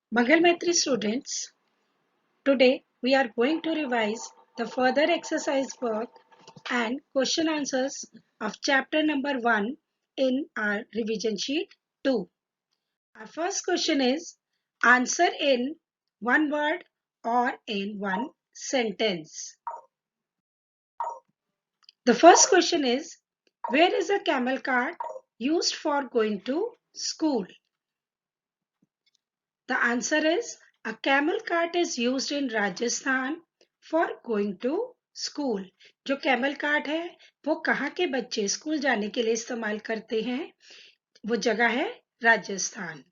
Mangal Maitri students, today we are going to revise the further exercise work and question answers of chapter number 1 in our revision sheet 2. Our first question is answer in one word or in one sentence. The first question is, where is a camel cart used for going to school? The answer is a camel cart is used in Rajasthan for going to school. जो camel cart है वो कहाँ के बच्चे school जाने के लिए इस्तेमाल करते हैं? वो जगह है Rajasthan.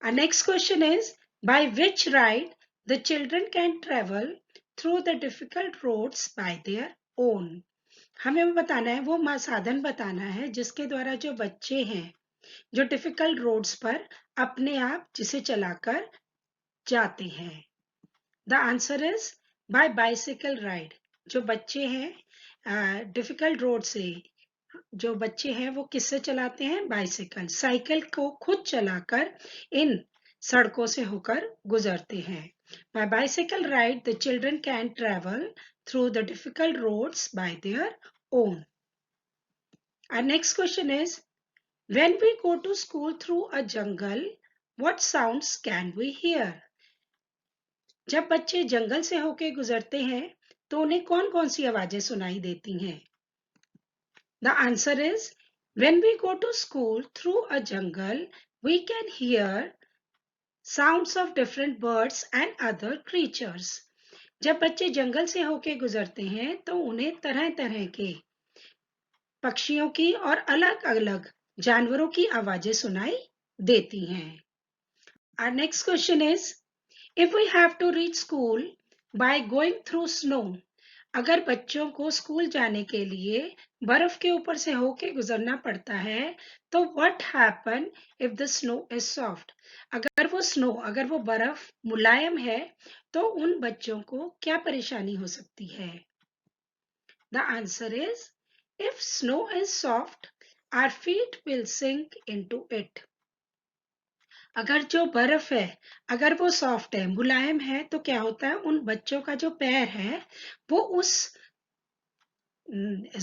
Our next question is, by which ride the children can travel through the difficult roads by their own? हमें वो बताना है, वो साधन बताना है जिसके द्वारा जो बच्चे हैं जो डिफिकल्ट रोड्स पर अपने आप जिसे चलाकर जाते हैं. The answer is by bicycle ride. जो बच्चे हैं डिफिकल्ट रोड से जो बच्चे हैं वो किससे चलाते हैं? बाइसिकल. साइकिल को खुद चलाकर इन सड़कों से होकर गुजरते हैं. By bicycle ride the children can travel through the difficult roads by their own. Our next question is, when we go to school through a jungle, what sounds can we hear? जब बच्चे जंगल से होके गुजरते हैं तो उन्हें कौन कौन सी आवाजें सुनाई देती हैं? The answer is, when we go to school through a jungle, we can hear sounds of different birds and other creatures. जब बच्चे जंगल से होके गुजरते हैं तो उन्हें तरह तरह के पक्षियों की और अलग अलग जानवरों की आवाजें सुनाई देती हैं. Our next question is, if we have to reach school by going through snow, अगर बच्चों को स्कूल जाने के लिए बर्फ के ऊपर से होके गुजरना पड़ता है तो what happen if the snow is soft? अगर वो बर्फ मुलायम है तो उन बच्चों को क्या परेशानी हो सकती है? The answer is, if snow is soft, our feet will sink into it. अगर जो बर्फ है अगर वो सॉफ्ट है मुलायम है तो क्या होता है? उन बच्चों का जो पैर है वो उस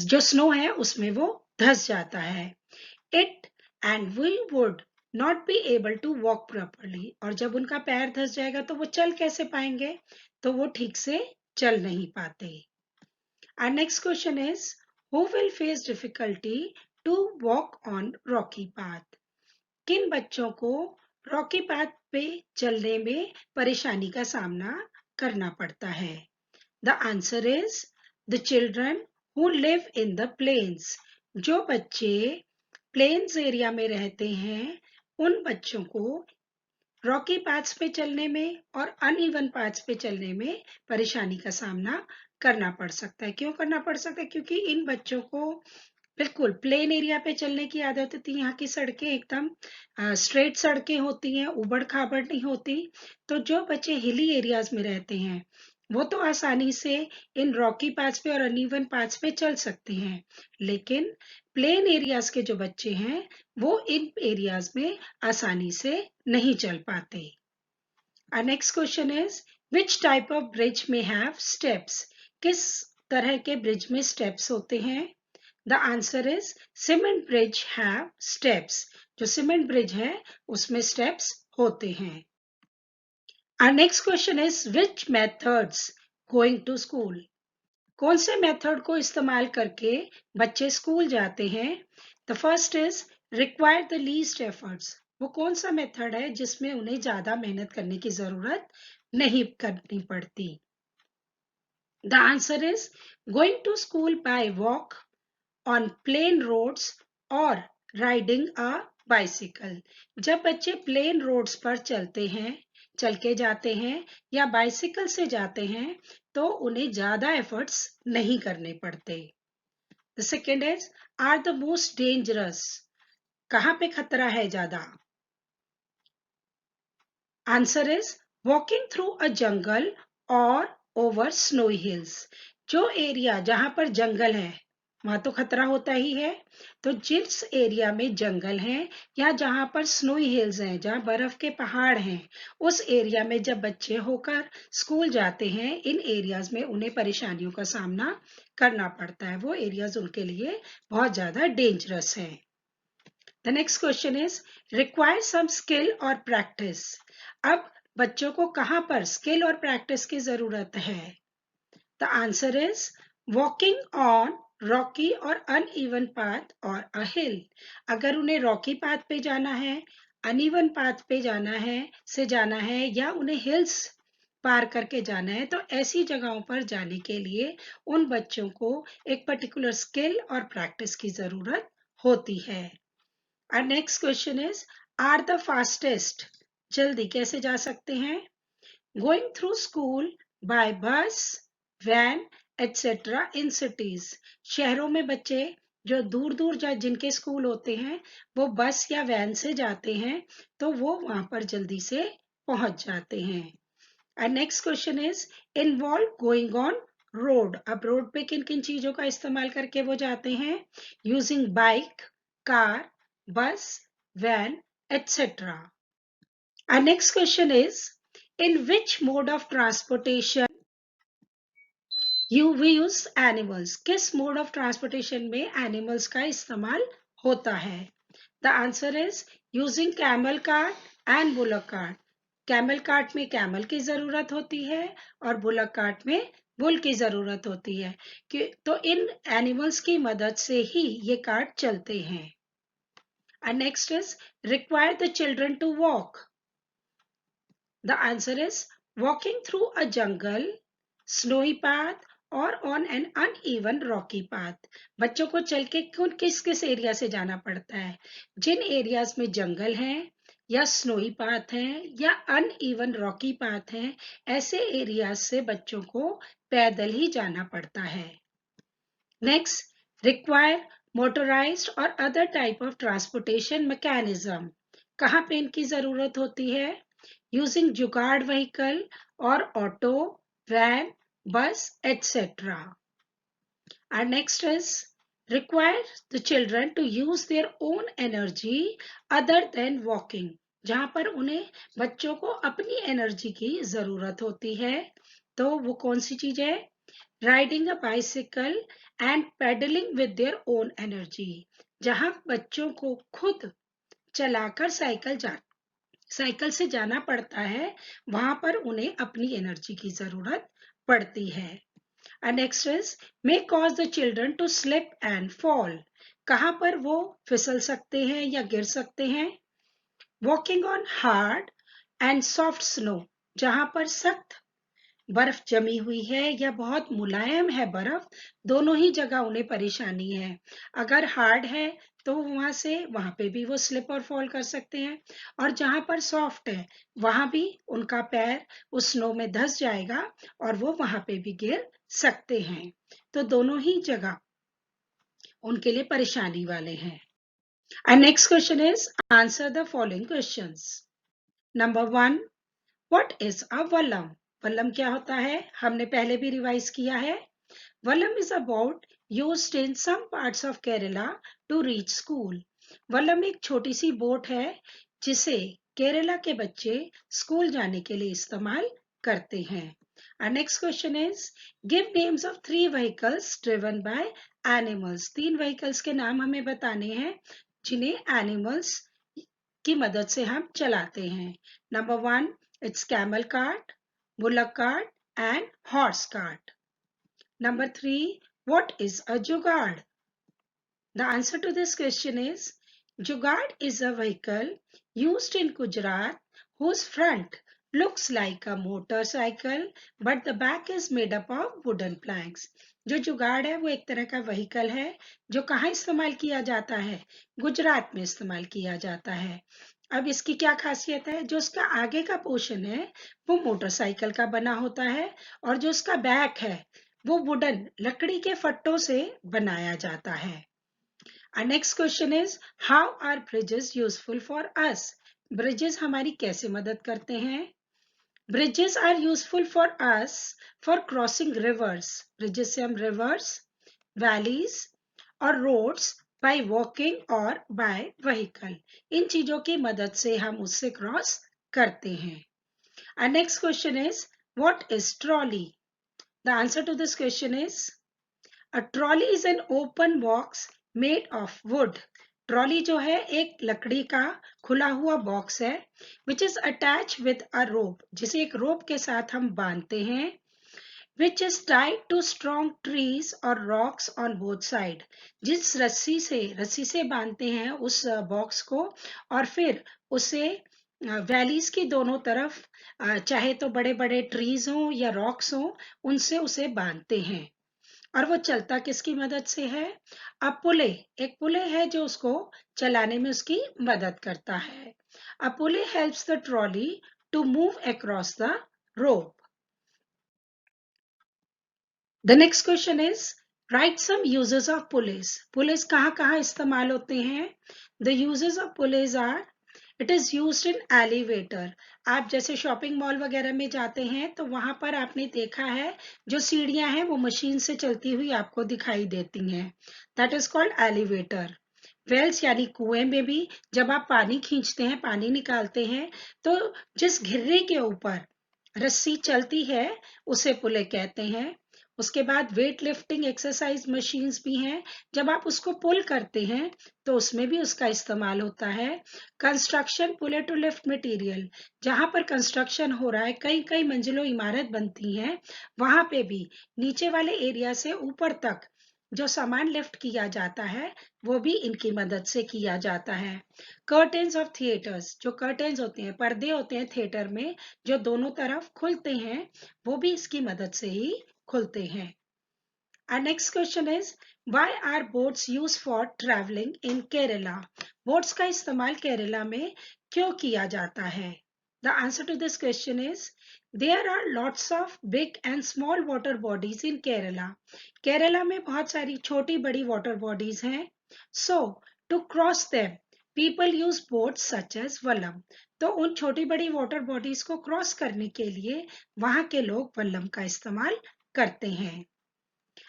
जो स्नो है उसमें वो धंस जाता है. It and we would not be able to walk properly. और जब उनका पैर धंस जाएगा तो वो चल कैसे पाएंगे? तो वो ठीक से चल नहीं पाते. Our next question is, who will face difficulty to walk on rocky path? किन बच्चों को रॉकी पाथ पे चलने में परेशानी का सामना करना पड़ता है? The answer is the children who live in the plains. जो बच्चे प्लेन्स एरिया में रहते हैं उन बच्चों को रॉकी पाथ्स पे चलने में और अनइवन पाथ्स पे चलने में परेशानी का सामना करना पड़ सकता है. क्यों करना पड़ सकता है? क्योंकि इन बच्चों को बिल्कुल प्लेन एरिया पे चलने की आदत होती है. यहाँ की सड़कें एकदम स्ट्रेट सड़कें होती हैं, उबड़ खाबड़ नहीं होती. तो जो बच्चे हिली एरियाज में रहते हैं वो तो आसानी से इन रॉकी पाथ्स पे और अनइवन पाथ्स पे चल सकते हैं, लेकिन प्लेन एरियाज के जो बच्चे हैं वो इन एरियाज में आसानी से नहीं चल पाते. Our next question is, which type of bridge may have steps? किस तरह के ब्रिज में स्टेप्स होते हैं? The answer is, cement bridge have steps. जो सीमेंट ब्रिज है उसमें स्टेप्स होते हैं. Our next question is, which methods going to school? कौन से मेथड को इस्तेमाल करके बच्चे स्कूल जाते हैं? The first is require the least efforts. वो कौन सा मेथड है जिसमें उन्हें ज्यादा मेहनत करने की जरूरत नहीं करनी पड़ती? The answer is going to school by walk, on plain roads or riding a bicycle. जब बच्चे प्लेन रोड्स पर चलते हैं, चल के जाते हैं या बाइसिकल से जाते हैं तो उन्हें ज्यादा एफर्ट्स नहीं करने पड़ते. The second is, are the most dangerous. कहाँ पे खतरा है ज्यादा? Answer is walking through a jungle or over snowy hills. जो एरिया जहां पर जंगल है वहां तो खतरा होता ही है। तो जिस एरिया में जंगल हैं या जहां पर स्नोई हिल्स हैं, जहां बर्फ के पहाड़ हैं, उस एरिया में जब बच्चे होकर स्कूल जाते हैं, इन एरियाज में उन्हें परेशानियों का सामना करना पड़ता है। वो एरियाज उनके लिए बहुत ज्यादा डेंजरस हैं। The next question is require some skill or practice. अब बच्चों को कहां पर स्किल और प्रैक्टिस की जरूरत है? The answer is walking on rocky or uneven path or a hill. अगर उन्हें रॉकी पाथ पे जाना है, अनइवन पाथ पे जाना है या उन्हें हिल्स पार करके जाना है, तो ऐसी जगहों पर जाने के लिए उन बच्चों को एक पर्टिकुलर स्किल और प्रैक्टिस की जरूरत होती है। Our next question is, are the fastest? जल्दी कैसे जा सकते हैं? Going through school by bus, van, etc. in cities. शहरों में बच्चे जो दूर दूर जिनके स्कूल होते हैं, वो बस या वैन से जाते हैं, तो वो वहां पर जल्दी से पहुंच जाते हैं। Our next question is, involve going on road. अब रोड पे किन किन चीजों का इस्तेमाल करके वो जाते हैं? Using bike, car, bus, van, etc. Our next question is, in which mode of transportation we use animals? किस mode of transportation में animals का इस्तेमाल होता है? The answer is using camel cart and bullock cart. Camel cart में camel की जरूरत होती है और बुलक कार्ट में बुल की जरूरत होती है तो इन एनिमल्स की मदद से ही ये कार्ट चलते हैं। And next is require the children to walk. The answer is walking through a jungle, snowy path or on an uneven rocky path. बच्चों को चल के किस किस एरिया से जाना पड़ता है? जिन एरियाज में जंगल हैं या स्नोई पाथ हैं या अनइवन रॉकी पाथ हैं, ऐसे एरियाज से बच्चों को पैदल ही जाना पड़ता है। नेक्स्ट, रिक्वायर मोटराइज्ड और other type of transportation mechanism. कहाँ पे इनकी जरूरत होती है? यूजिंग जुगाड़ व्हीकल और ऑटो, वैन, बस, etc. Our next is require the children to use their own energy other than walking. जहां पर उन्हें बच्चों को अपनी एनर्जी की जरूरत होती है, तो वो कौन सी चीज है? Riding a bicycle and pedalling with their own energy. जहां बच्चों को खुद चलाकर साइकिल से जाना पड़ता है, वहां पर उन्हें अपनी एनर्जी की जरूरत पड़ती है। And next is may cause the children to slip and fall. कहां पर वो फिसल सकते हैं या गिर सकते हैं? Walking on hard and soft snow. जहां पर सख्त बर्फ जमी हुई है या बहुत मुलायम है बर्फ, दोनों ही जगह उन्हें परेशानी है। अगर हार्ड है तो वहां पे भी वो स्लिप और फॉल कर सकते हैं, और जहां पर सॉफ्ट है वहां भी उनका पैर उस स्नो में धंस जाएगा और वो वहां पे भी गिर सकते हैं। तो दोनों ही जगह उनके लिए परेशानी वाले हैं। And next question is answer the following questions. Number 1, What is a Vallabh? Vallabh क्या होता है? हमने पहले भी रिवाइज किया है। Vallabh is a boat used in some parts of Kerala to reach school. Vallabh एक छोटी सी बोट है जिसे केरला के बच्चे स्कूल जाने के लिए इस्तेमाल करते हैं। Our next question is give names of 3 vehicles driven by animals. 3 vehicles के नाम हमें बताने हैं जिन्हें एनिमल्स की मदद से हम चलाते हैं। Number 1, it's camel cart, bullock cart, and horse cart. Number 3, what is a jugaad? The answer to this question is jugaad is a vehicle used in Gujarat whose front looks like a motorcycle but the back is made up of wooden planks. जो जुगाड़ है वो एक तरह का vehicle है जो कहाँ इस्तेमाल किया जाता है? गुजरात में इस्तेमाल किया जाता है। अब इसकी क्या खासियत है? जो उसका आगे का पोर्शन है वो मोटरसाइकिल का बना होता है और जो उसका बैक है वो वुडन लकड़ी के फट्टों से बनाया जाता है। Our next question is how are bridges useful for us? Bridges हमारी कैसे मदद करते हैं? Bridges are useful for us for crossing rivers. Bridges से हम rivers, valleys, और रोड्स बाय वॉकिंग और बाय व्हीकल। इन चीजों की मदद से हम उससे क्रॉस करते हैं। Our next question is, what is trolley? The answer to this question is, a trolley is an open box made of wood. Trolley जो है एक लकड़ी का खुला हुआ बॉक्स है, which is attached with a rope, जिसे एक रोप के साथ हम बांधते हैं, which is tied to strong trees or rocks on both side. जिस रस्सी से बांधते हैं उस बॉक्स को, और फिर उसे वैलीज की दोनों तरफ, चाहे तो बड़े बड़े ट्रीज हों या रॉक्स हों, उनसे उसे बांधते हैं। और वो चलता किसकी मदद से है? अब पुले, एक पुले है जो उसको चलाने में उसकी मदद करता है। A pulley helps the trolley to move across the rope. The next question is, write some uses of pulleys. Pulleys कहाँ कहाँ इस्तेमाल होते हैं? The uses of pulleys are, it is used in elevator. आप जैसे शॉपिंग मॉल वगैरह में जाते हैं तो वहां पर आपने देखा है जो सीढ़ियां हैं वो मशीन से चलती हुई आपको दिखाई देती हैं। That is called elevator. Wells यानी कुएं में भी जब आप पानी खींचते हैं, पानी निकालते हैं, तो जिस घिर्री के ऊपर रस्सी चलती है उसे पुले कहते हैं। उसके बाद वेट लिफ्टिंग एक्सरसाइज मशीन्स भी हैं, जब आप उसको पुल करते हैं तो उसमें भी उसका इस्तेमाल होता है। Construction Pule to lift material, जहां पर कंस्ट्रक्शन हो रहा है, कई कई मंजिलों इमारत बनती हैं, वहां पे भी नीचे वाले एरिया से ऊपर तक जो सामान लिफ्ट किया जाता है वो भी इनकी मदद से किया जाता है। कर्टेन्स ऑफ थिएटर्स, जो कर्टेन्स होते हैं, पर्दे होते हैं थिएटर में जो दोनों तरफ खुलते हैं, वो भी इसकी मदद से ही खुलते हैं। Our next question is, why are boats used for traveling in Kerala? Boats का इस्तेमाल केरला में क्यों किया जाता है? The answer to this question is, there are lots of big and small water bodies in Kerala. Kerala में बहुत सारी छोटी बड़ी water bodies हैं. So, to cross them, people use boats such as Vallabh. तो उन छोटी बड़ी water bodies को क्रॉस करने के लिए वहां के लोग वल्लम का इस्तेमाल करते हैं।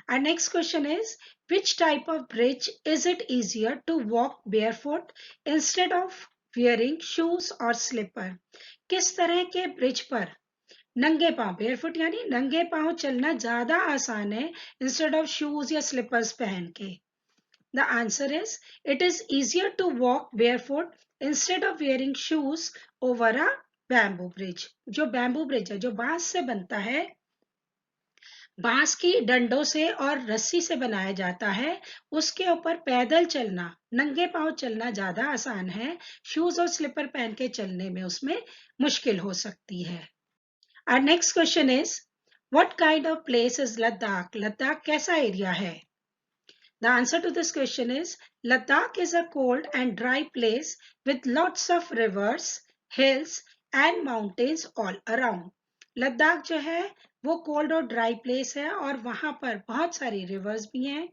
Our next question is, which type of bridge is it easier to walk barefoot instead of wearing shoes or slipper? किस तरह के ब्रिज पर नंगे पांव, barefoot यानी नंगे पांव चलना ज्यादा आसान है instead of shoes या slippers पहन के? The answer is, it is easier to walk barefoot instead of wearing shoes over a bamboo bridge. जो bamboo bridge है, जो बांस से बनता है, बांस की डंडों से और रस्सी से बनाया जाता है, उसके ऊपर पैदल चलना, नंगे पांव चलना ज्यादा आसान है। शूज और स्लीपर पहन के चलने में उसमें मुश्किल हो सकती है। Our next question is, what kind of place is Ladakh? Ladakh कैसा एरिया है? The answer to this question is, Ladakh is a cold and dry place with lots of rivers, hills and mountains all around. Ladakh जो है वो cold और dry place है और वहां पर बहुत सारी रिवर्स भी हैं,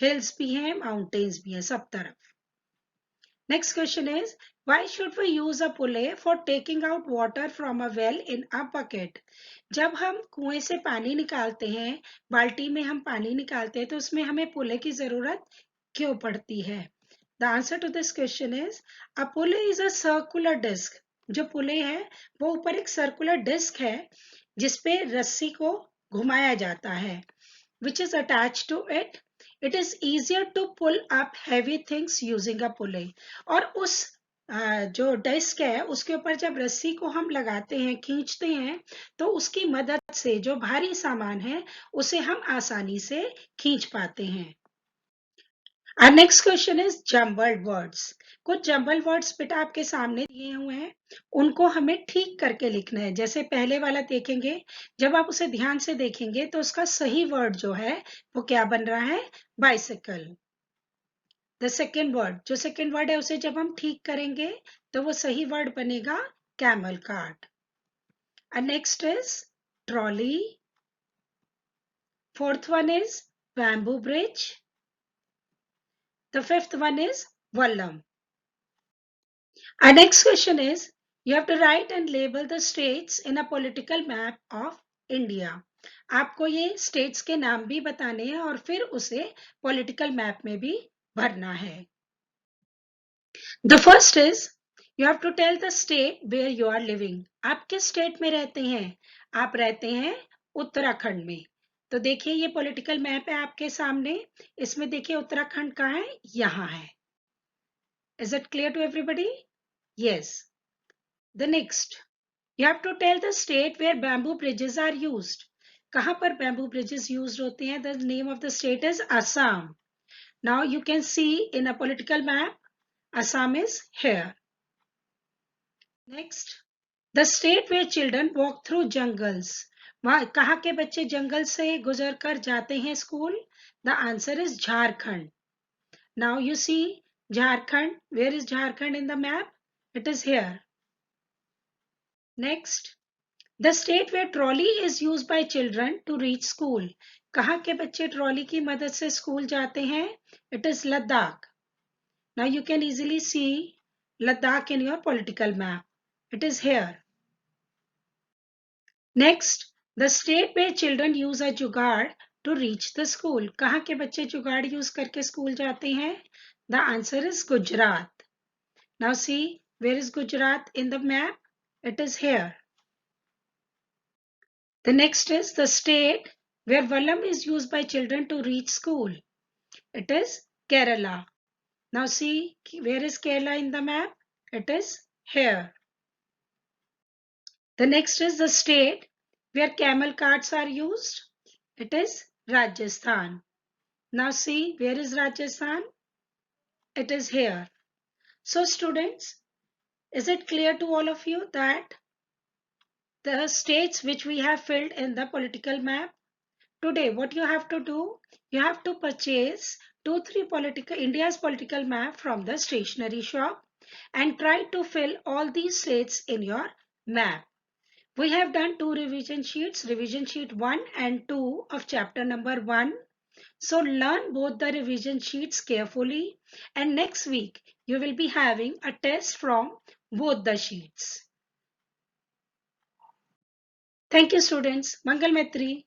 हिल्स भी हैं, माउंटेन्स भी हैं सब तरफ। Next question is, why should we use a pulley for taking out water from a well in a bucket? जब हम कुएं से पानी निकालते हैं, बाल्टी में हम पानी निकालते हैं, तो उसमें हमें पुले की जरूरत क्यों पड़ती है? The answer to this question is, a pulley is a circular disc. जो पुले है वो ऊपर एक सर्कुलर डिस्क है जिसपे रस्सी को घुमाया जाता है, which is attached to it. It is easier to pull up heavy things using a pulley. और उस जो डिस्क है उसके ऊपर जब रस्सी को हम लगाते हैं, खींचते हैं, तो उसकी मदद से जो भारी सामान है उसे हम आसानी से खींच पाते हैं। Our next question is jumbled words. कुछ जम्बल वर्ड्स बेटा आपके सामने दिए हुए हैं, उनको हमें ठीक करके लिखना है। जैसे पहले वाला देखेंगे, जब आप उसे ध्यान से देखेंगे तो उसका सही वर्ड जो है वो क्या बन रहा है? बाइसिकल। द सेकेंड वर्ड, जो सेकेंड वर्ड है उसे जब हम ठीक करेंगे तो वो सही वर्ड बनेगा camel cart. Next is trolley. Fourth one is bamboo bridge. The fifth one is Vallam. Our next question is, you have to write and label the states in a political map of India. आपको ये states के नाम भी बताने हैं और फिर उसे पॉलिटिकल मैप में भी भरना है। The first is you have to tell the state where you are living. आप किस स्टेट में रहते हैं? आप रहते हैं उत्तराखंड में। तो देखिए ये पॉलिटिकल मैप है आपके सामने। इसमें देखिए उत्तराखंड कहाँ है? यहाँ है। Is it clear to everybody? Yes. The next you have to tell the state where bamboo bridges are used. कहाँ पर bamboo bridges used होते हैं? The name of the state is Assam. Now you can see in a political map, Assam is here. Next, the state where children walk through jungles. वहाँ कहाँ के बच्चे जंगल से गुजर कर जाते हैं school? The answer is Jharkhand. Now you see Jharkhand. Where is Jharkhand in the map? It is here. Next, the state where trolley is used by children to reach school. कहाँ के बच्चे ट्रॉली की मदद से school जाते हैं? It is Ladakh. Now you can easily see Ladakh in your political map. It is here. Next, the state where children use a जुगाड़ to reach the school. कहाँ के बच्चे जुगाड़ यूज करके स्कूल जाते हैं? The answer is Gujarat. Now see, where is Gujarat in the map? It is here. The next is the state where Vallam is used by children to reach school. It is Kerala. Now see, where is Kerala in the map? It is here. The next is the state where camel carts are used. It is Rajasthan. Now see, where is Rajasthan? It is here. So students, is it clear to all of you that the states which we have filled in the political map? Today, what you have to do, you have to purchase 2-3 India's political map from the stationery shop and try to fill all these states in your map. We have done 2 revision sheets, revision sheet 1 and 2 of chapter number 1. So learn both the revision sheets carefully, and next week you will be having a test from both the sheets. Thank you students. Mangal Maitri.